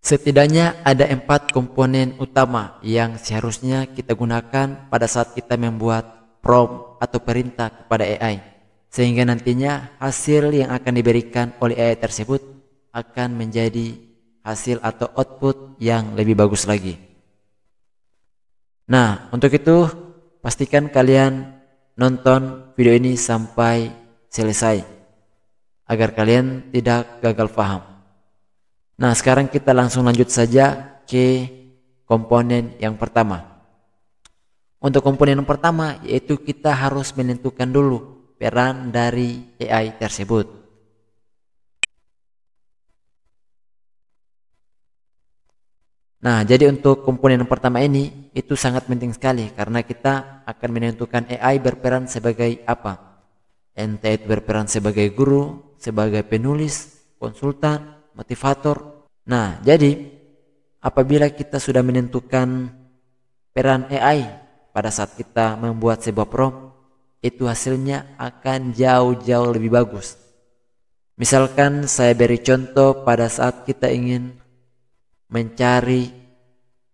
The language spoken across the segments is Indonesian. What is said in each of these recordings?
Setidaknya ada 4 komponen utama yang seharusnya kita gunakan pada saat kita membuat prompt atau perintah kepada AI, sehingga nantinya hasil yang akan diberikan oleh AI tersebut akan menjadi hasil atau output yang lebih bagus lagi. Nah, untuk itu pastikan kalian nonton video ini sampai selesai agar kalian tidak gagal paham. Nah, sekarang kita langsung lanjut saja ke komponen yang pertama. Untuk komponen yang pertama yaitu kita harus menentukan dulu peran dari AI tersebut. Nah, jadi untuk komponen yang pertama ini itu sangat penting sekali karena kita akan menentukan AI berperan sebagai apa. Entah itu berperan sebagai guru, sebagai penulis, konsultan, motivator. Nah, jadi apabila kita sudah menentukan peran AI pada saat kita membuat sebuah prompt, itu hasilnya akan jauh-jauh lebih bagus. Misalkan saya beri contoh pada saat kita ingin mencari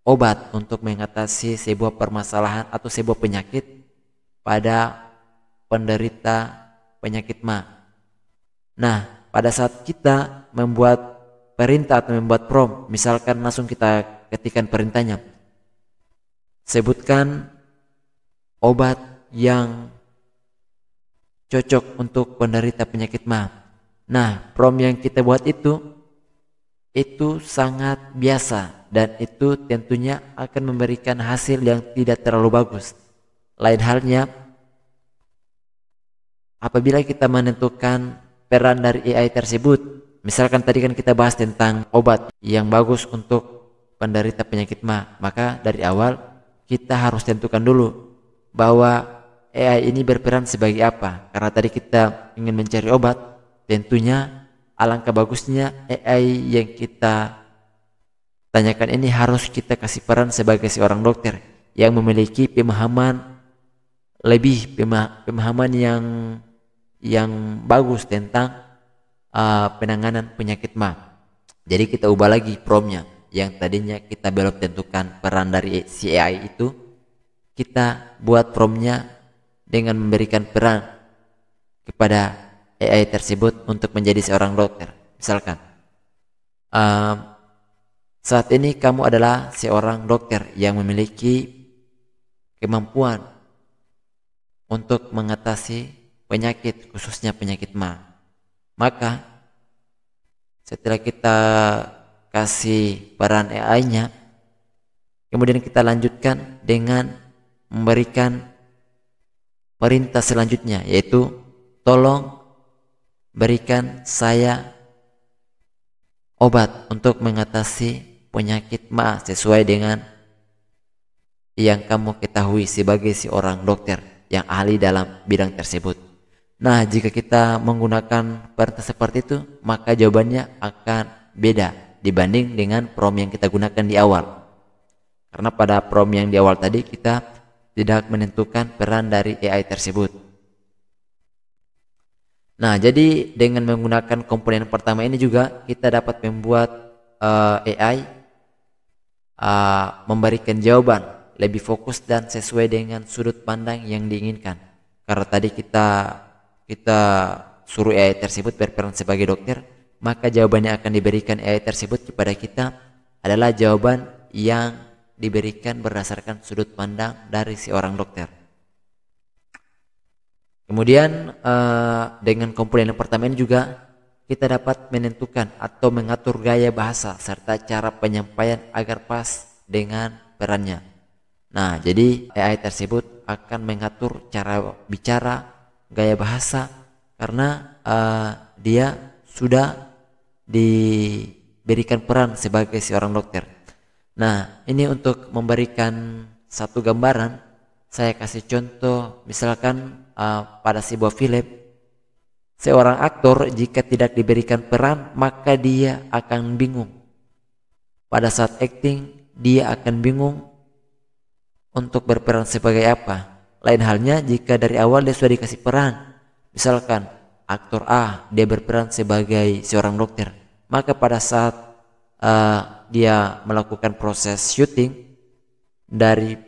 obat untuk mengatasi sebuah permasalahan atau sebuah penyakit pada penderita penyakit MA. Nah, pada saat kita membuat perintah atau membuat prompt, misalkan langsung kita ketikkan perintahnya, sebutkan obat yang cocok untuk penderita penyakit MA. Nah, prompt yang kita buat itu sangat biasa dan itu tentunya akan memberikan hasil yang tidak terlalu bagus. Lain halnya apabila kita menentukan peran dari AI tersebut, misalkan tadi kan kita bahas tentang obat yang bagus untuk penderita penyakit MA, maka dari awal kita harus tentukan dulu bahwa AI ini berperan sebagai apa. Karena tadi kita ingin mencari obat, tentunya alangkah bagusnya AI yang kita tanyakan ini harus kita kasih peran sebagai seorang dokter yang memiliki pemahaman yang bagus tentang penanganan penyakit MA. Jadi kita ubah lagi promptnya, yang tadinya kita belum tentukan peran dari si AI itu, kita buat promptnya dengan memberikan peran kepada AI tersebut untuk menjadi seorang dokter. Misalkan saat ini kamu adalah seorang dokter yang memiliki kemampuan untuk mengatasi penyakit, khususnya penyakit MA. Maka setelah kita kasih peran AI-nya, kemudian kita lanjutkan dengan memberikan perintah selanjutnya, yaitu tolong berikan saya obat untuk mengatasi penyakit MA sesuai dengan yang kamu ketahui sebagai seorang dokter yang ahli dalam bidang tersebut. Nah, jika kita menggunakan perintah seperti itu, maka jawabannya akan beda dibanding dengan prompt yang kita gunakan di awal. Karena pada prompt yang di awal tadi kita tidak menentukan peran dari AI tersebut. Nah, jadi dengan menggunakan komponen pertama ini juga kita dapat membuat AI memberikan jawaban lebih fokus dan sesuai dengan sudut pandang yang diinginkan. Karena tadi kita suruh AI tersebut berperan sebagai dokter, maka jawabannya akan diberikan AI tersebut kepada kita adalah jawaban yang diberikan berdasarkan sudut pandang dari seorang dokter. Kemudian dengan komponen yang pertama ini juga kita dapat menentukan atau mengatur gaya bahasa serta cara penyampaian agar pas dengan perannya. Nah, jadi AI tersebut akan mengatur cara bicara, gaya bahasa, karena dia sudah diberikan peran sebagai seorang dokter. Nah, ini untuk memberikan satu gambaran, saya kasih contoh, misalkan pada sebuah film, seorang aktor jika tidak diberikan peran maka dia akan bingung. Pada saat acting dia akan bingung untuk berperan sebagai apa. Lain halnya jika dari awal dia sudah dikasih peran, misalkan aktor A dia berperan sebagai seorang dokter, maka pada saat dia melakukan proses syuting dari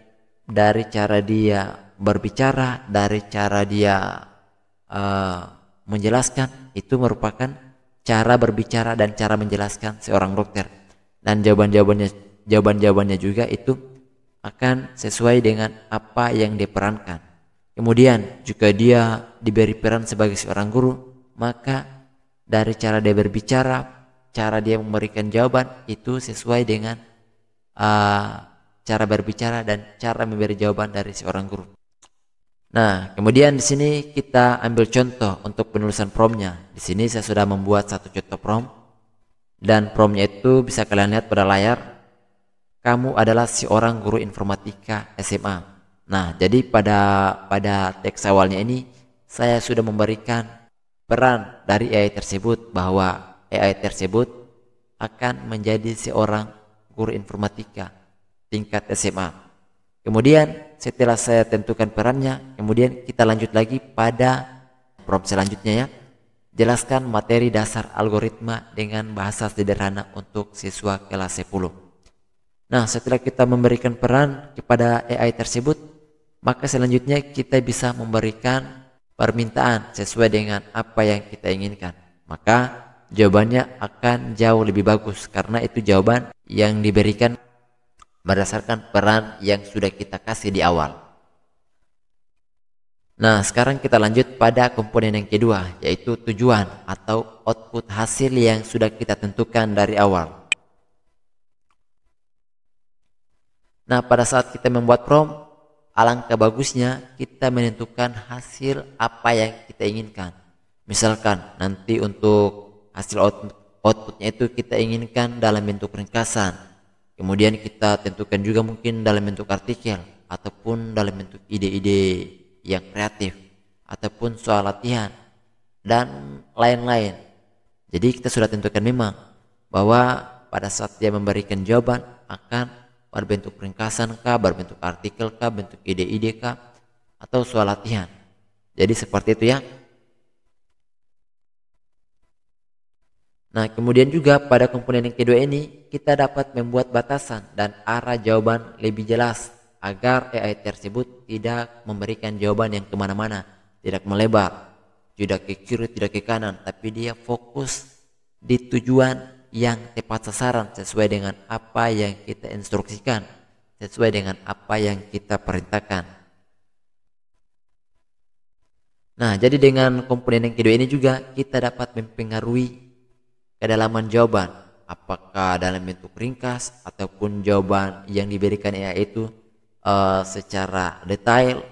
cara dia berbicara, dari cara dia menjelaskan, itu merupakan cara berbicara dan cara menjelaskan seorang dokter. Dan jawaban-jawabannya juga itu akan sesuai dengan apa yang diperankan. Kemudian jika dia diberi peran sebagai seorang guru, maka dari cara dia berbicara, cara dia memberikan jawaban itu sesuai dengan cara berbicara dan cara memberi jawaban dari seorang guru. Nah, kemudian di sini kita ambil contoh untuk penulisan prompt-nya. Di sini saya sudah membuat satu contoh prompt, dan prompt-nya itu bisa kalian lihat pada layar. Kamu adalah seorang guru informatika SMA. Nah, jadi pada teks awalnya ini saya sudah memberikan peran dari AI tersebut, bahwa AI tersebut akan menjadi seorang guru informatika tingkat SMA. Kemudian setelah saya tentukan perannya, kemudian kita lanjut lagi pada prompt selanjutnya ya. Jelaskan materi dasar algoritma dengan bahasa sederhana untuk siswa kelas 10. Nah, setelah kita memberikan peran kepada AI tersebut, maka selanjutnya kita bisa memberikan permintaan sesuai dengan apa yang kita inginkan. Maka jawabannya akan jauh lebih bagus karena itu jawaban yang diberikan berdasarkan peran yang sudah kita kasih di awal. Nah, sekarang kita lanjut pada komponen yang kedua, yaitu tujuan atau output hasil yang sudah kita tentukan dari awal. Nah, pada saat kita membuat prompt, alangkah bagusnya kita menentukan hasil apa yang kita inginkan. Misalkan nanti untuk hasil outputnya itu kita inginkan dalam bentuk ringkasan. Kemudian kita tentukan juga mungkin dalam bentuk artikel, ataupun dalam bentuk ide-ide yang kreatif, ataupun soal latihan, dan lain-lain. Jadi kita sudah tentukan memang bahwa pada saat dia memberikan jawaban akan berbentuk ringkasan kah, berbentuk artikel kah, bentuk ide-ide kah, atau soal latihan. Jadi seperti itu ya. Nah, kemudian juga pada komponen yang kedua ini kita dapat membuat batasan dan arah jawaban lebih jelas agar AI tersebut tidak memberikan jawaban yang kemana-mana, tidak melebar, tidak ke kiri, tidak ke kanan, tapi dia fokus di tujuan yang tepat sasaran sesuai dengan apa yang kita instruksikan, sesuai dengan apa yang kita perintahkan. Nah, jadi dengan komponen yang kedua ini juga kita dapat mempengaruhi kedalaman jawaban, apakah dalam bentuk ringkas ataupun jawaban yang diberikan AI itu secara detail,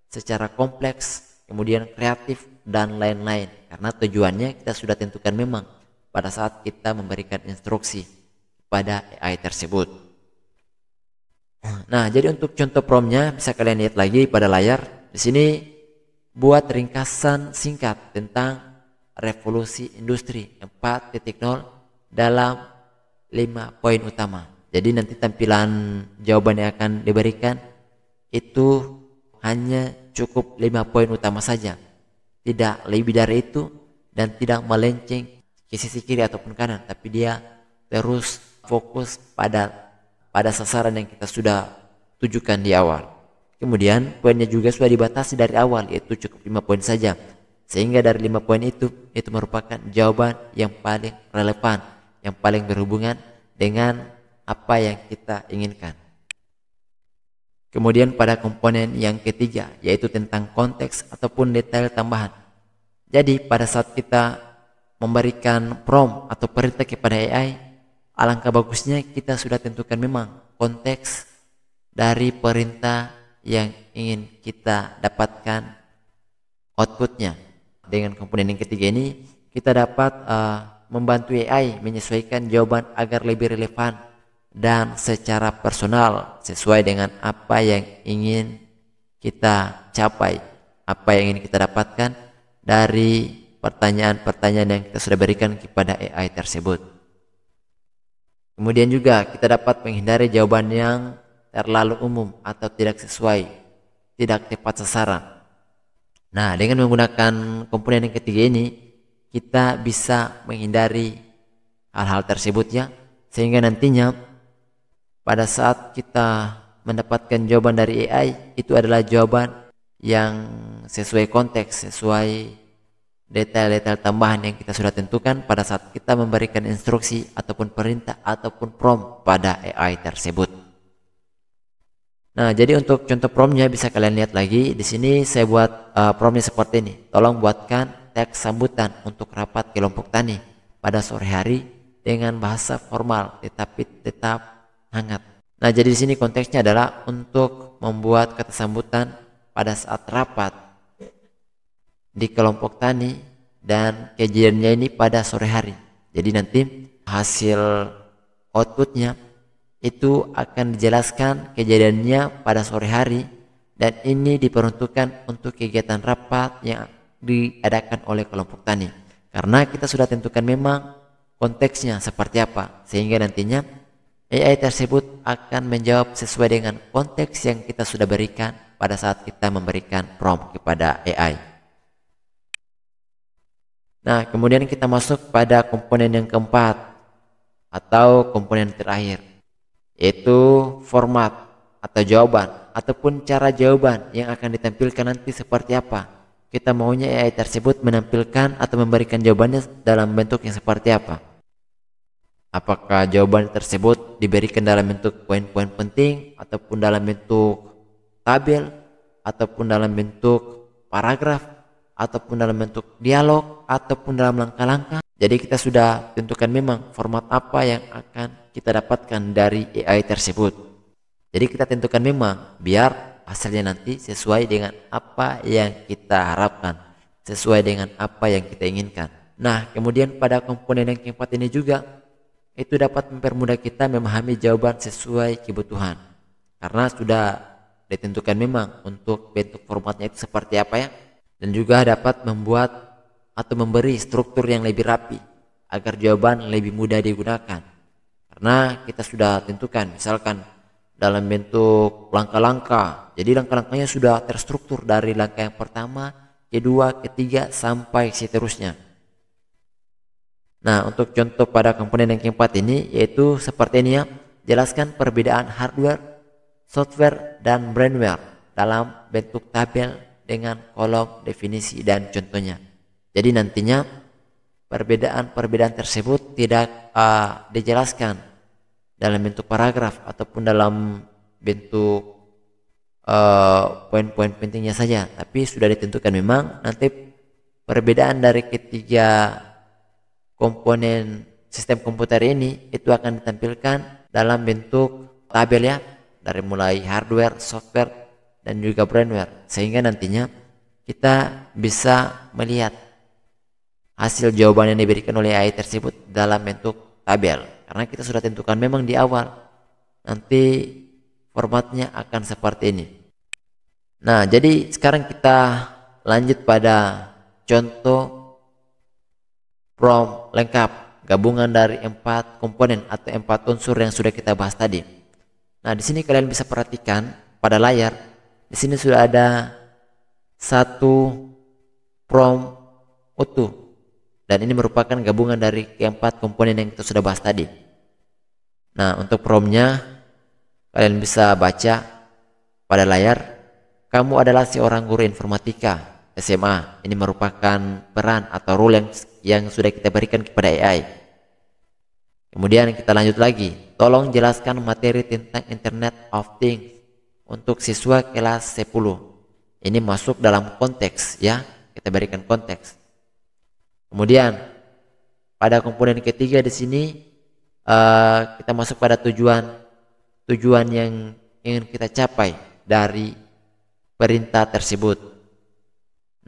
secara kompleks, kemudian kreatif dan lain-lain. Karena tujuannya kita sudah tentukan memang pada saat kita memberikan instruksi pada AI tersebut. Nah, jadi untuk contoh promptnya bisa kalian lihat lagi pada layar. Di sini buat ringkasan singkat tentang revolusi industri 4.0 dalam 5 poin utama. Jadi nanti tampilan jawaban yang akan diberikan itu hanya cukup 5 poin utama saja, tidak lebih dari itu, dan tidak melenceng ke sisi kiri ataupun kanan, tapi dia terus fokus pada sasaran yang kita sudah tujukan di awal. Kemudian poinnya juga sudah dibatasi dari awal, yaitu cukup 5 poin saja, sehingga dari 5 poin itu merupakan jawaban yang paling relevan, yang paling berhubungan dengan apa yang kita inginkan. Kemudian pada komponen yang ketiga, yaitu tentang konteks ataupun detail tambahan. Jadi pada saat kita memberikan prompt atau perintah kepada AI, alangkah bagusnya kita sudah tentukan memang konteks dari perintah yang ingin kita dapatkan outputnya. Dengan komponen yang ketiga ini kita dapat membantu AI menyesuaikan jawaban agar lebih relevan dan secara personal sesuai dengan apa yang ingin kita capai, apa yang ingin kita dapatkan dari pertanyaan-pertanyaan yang kita sudah berikan kepada AI tersebut. Kemudian juga kita dapat menghindari jawaban yang terlalu umum atau tidak sesuai, tidak tepat sasaran. Nah, dengan menggunakan komponen yang ketiga ini kita bisa menghindari hal-hal tersebut ya, sehingga nantinya pada saat kita mendapatkan jawaban dari AI itu adalah jawaban yang sesuai konteks, sesuai detail-detail tambahan yang kita sudah tentukan pada saat kita memberikan instruksi ataupun perintah ataupun prompt pada AI tersebut. Nah, jadi untuk contoh promptnya bisa kalian lihat lagi. Di sini saya buat promptnya seperti ini. Tolong buatkan teks sambutan untuk rapat kelompok tani pada sore hari dengan bahasa formal tetapi tetap hangat. Nah, jadi di sini konteksnya adalah untuk membuat kata sambutan pada saat rapat di kelompok tani dan kejadiannya ini pada sore hari. Jadi nanti hasil outputnya itu akan dijelaskan kejadiannya pada sore hari dan ini diperuntukkan untuk kegiatan rapat yang diadakan oleh kelompok tani. Karena kita sudah tentukan memang konteksnya seperti apa, sehingga nantinya AI tersebut akan menjawab sesuai dengan konteks yang kita sudah berikan pada saat kita memberikan prompt kepada AI. Nah, kemudian kita masuk pada komponen yang keempat atau komponen terakhir, yaitu format atau jawaban ataupun cara jawaban yang akan ditampilkan nanti seperti apa. Kita maunya AI tersebut menampilkan atau memberikan jawabannya dalam bentuk yang seperti apa. Apakah jawaban tersebut diberikan dalam bentuk poin-poin penting ataupun dalam bentuk tabel ataupun dalam bentuk paragraf ataupun dalam bentuk dialog ataupun dalam langkah-langkah. Jadi kita sudah tentukan memang format apa yang akan kita dapatkan dari AI tersebut. Jadi kita tentukan memang biar hasilnya nanti sesuai dengan apa yang kita harapkan, sesuai dengan apa yang kita inginkan. Nah, kemudian pada komponen yang keempat ini juga itu dapat mempermudah kita memahami jawaban sesuai kebutuhan. Karena sudah ditentukan memang untuk bentuk formatnya itu seperti apa ya. Dan juga dapat membuat atau memberi struktur yang lebih rapi agar jawaban lebih mudah digunakan. Karena kita sudah tentukan misalkan dalam bentuk langkah-langkah. Jadi langkah-langkahnya sudah terstruktur dari langkah yang pertama, kedua, ketiga sampai seterusnya. Nah, untuk contoh pada komponen yang keempat ini yaitu seperti ini ya. Jelaskan perbedaan hardware, software, dan brandware dalam bentuk tabel dengan kolom definisi dan contohnya. Jadi nantinya perbedaan-perbedaan tersebut tidak dijelaskan dalam bentuk paragraf ataupun dalam bentuk poin-poin pentingnya saja, tapi sudah ditentukan memang nanti perbedaan dari ketiga komponen sistem komputer ini itu akan ditampilkan dalam bentuk tabel ya, dari mulai hardware, software, dan juga brandware, sehingga nantinya kita bisa melihat hasil jawaban yang diberikan oleh AI tersebut dalam bentuk tabel. Karena kita sudah tentukan memang di awal nanti formatnya akan seperti ini. Nah, jadi sekarang kita lanjut pada contoh prompt lengkap gabungan dari 4 komponen atau 4 unsur yang sudah kita bahas tadi. Nah, di sini kalian bisa perhatikan pada layar. Di sini sudah ada satu prompt utuh dan ini merupakan gabungan dari keempat komponen yang kita sudah bahas tadi. Nah, untuk promptnya kalian bisa baca pada layar. Kamu adalah seorang guru informatika SMA. Ini merupakan peran atau role yang sudah kita berikan kepada AI. Kemudian kita lanjut lagi. Tolong jelaskan materi tentang Internet of Things untuk siswa kelas 10. Ini masuk dalam konteks ya, kita berikan konteks. Kemudian pada komponen ketiga di sini kita masuk pada tujuan yang ingin kita capai dari perintah tersebut.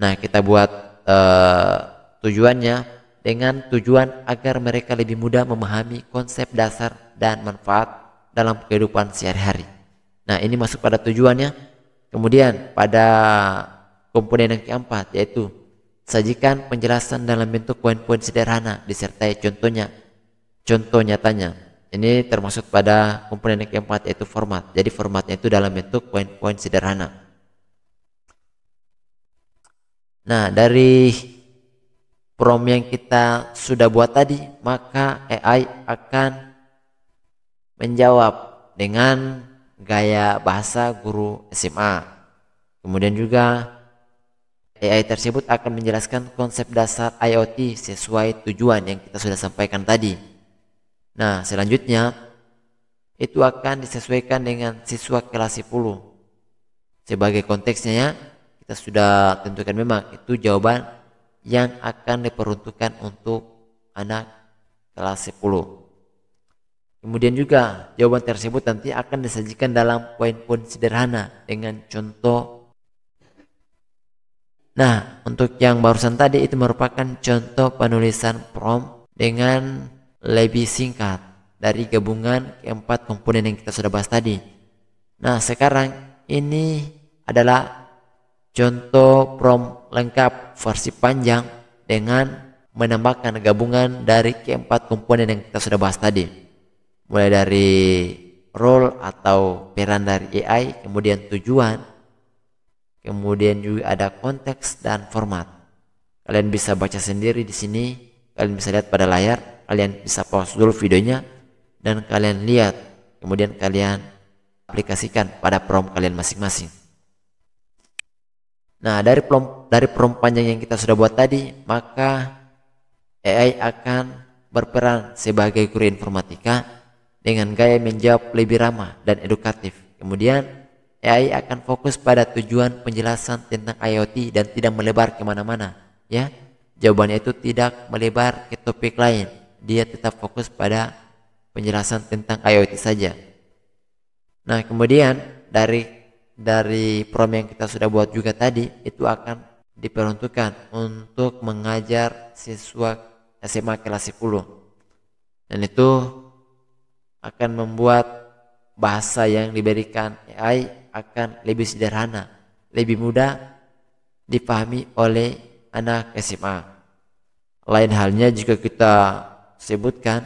Nah, kita buat tujuannya dengan tujuan agar mereka lebih mudah memahami konsep dasar dan manfaat dalam kehidupan sehari-hari. Nah, ini masuk pada tujuannya. Kemudian pada komponen yang keempat yaitu sajikan penjelasan dalam bentuk poin-poin sederhana disertai contoh nyatanya. Ini termasuk pada komponen yang keempat yaitu format. Jadi formatnya itu dalam bentuk poin-poin sederhana. Nah, dari prompt yang kita sudah buat tadi, maka AI akan menjawab dengan gaya bahasa guru SMA. Kemudian juga AI tersebut akan menjelaskan konsep dasar IoT sesuai tujuan yang kita sudah sampaikan tadi. Nah, selanjutnya itu akan disesuaikan dengan siswa kelas 10. Sebagai konteksnya ya, kita sudah tentukan memang itu jawaban yang akan diperuntukkan untuk anak kelas 10. Kemudian juga jawaban tersebut nanti akan disajikan dalam poin-poin sederhana dengan contoh. Nah, untuk yang barusan tadi itu merupakan contoh penulisan prompt dengan lebih singkat dari gabungan keempat komponen yang kita sudah bahas tadi. Nah, sekarang ini adalah contoh prompt lengkap versi panjang dengan menambahkan gabungan dari keempat komponen yang kita sudah bahas tadi. Mulai dari role atau peran dari AI, kemudian tujuan, kemudian juga ada konteks dan format. Kalian bisa baca sendiri di sini, kalian bisa lihat pada layar, kalian bisa pause dulu videonya dan kalian lihat, kemudian kalian aplikasikan pada prompt kalian masing-masing. Nah, dari prompt panjang yang kita sudah buat tadi, maka AI akan berperan sebagai guru informatika dengan gaya menjawab lebih ramah dan edukatif. Kemudian AI akan fokus pada tujuan penjelasan tentang IoT dan tidak melebar kemana-mana. Ya, jawabannya itu tidak melebar ke topik lain. Dia tetap fokus pada penjelasan tentang IoT saja. Nah, kemudian dari prompt yang kita sudah buat juga tadi itu akan diperuntukkan untuk mengajar siswa SMA kelas 10. Dan itu akan membuat bahasa yang diberikan AI akan lebih sederhana, lebih mudah dipahami oleh anak SMA. Lain halnya jika kita sebutkan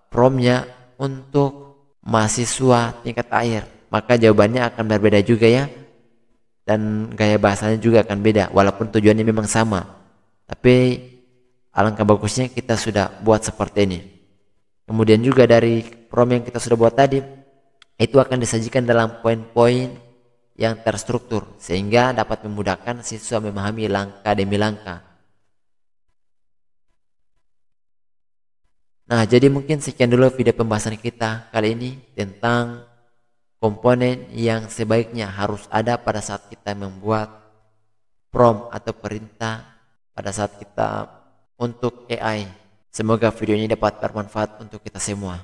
promptnya untuk mahasiswa tingkat akhir, maka jawabannya akan berbeda juga ya. Dan gaya bahasanya juga akan beda, walaupun tujuannya memang sama. Tapi alangkah bagusnya kita sudah buat seperti ini. Kemudian juga dari prompt yang kita sudah buat tadi, itu akan disajikan dalam poin-poin yang terstruktur sehingga dapat memudahkan siswa memahami langkah demi langkah. Nah, jadi mungkin sekian dulu video pembahasan kita kali ini tentang komponen yang sebaiknya harus ada pada saat kita membuat prompt atau perintah pada saat kita untuk AI. Semoga video ini dapat bermanfaat untuk kita semua.